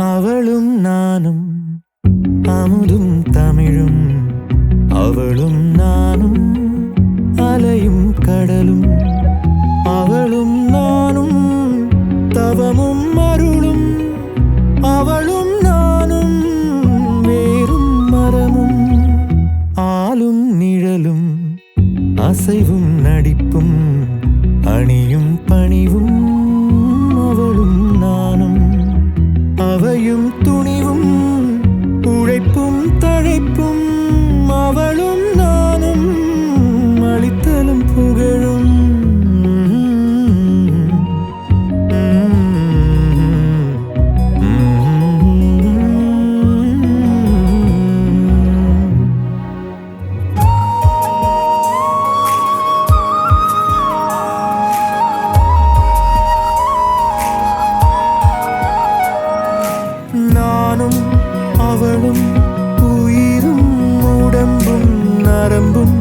அவளும் நானும் அமுதும் தமிழும், அவளும் நானும் அலையும் கடலும், அவளும் நானும் தவமும் அருளும், அவளும் நானும் வேறும் மரமும், ஆளும் நிழலும் அசைவும் நடிப்பும் அணியும் பணிவும், அவளும் நானும் அவையும் துணிவும் உழைப்பும் தழைப்பும், அவளும் நானும் அளித்தலும் புகழும். நானும் அவளும் உயிரும் உடம்பும் நரம்பும்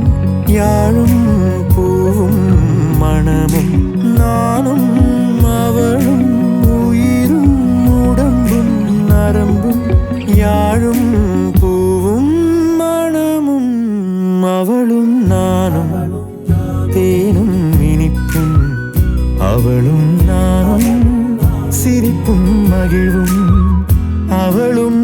யாழும் பூவும் மணமும், நானும் அவளும் உயிரும் உடம்பும் நரம்பும் யாழும் பூவும் மணமும், அவளும் நானும் தேனும் இனிப்பும், அவளும் நானும் சிரிப்பும் மகிழ்வும், அவளும்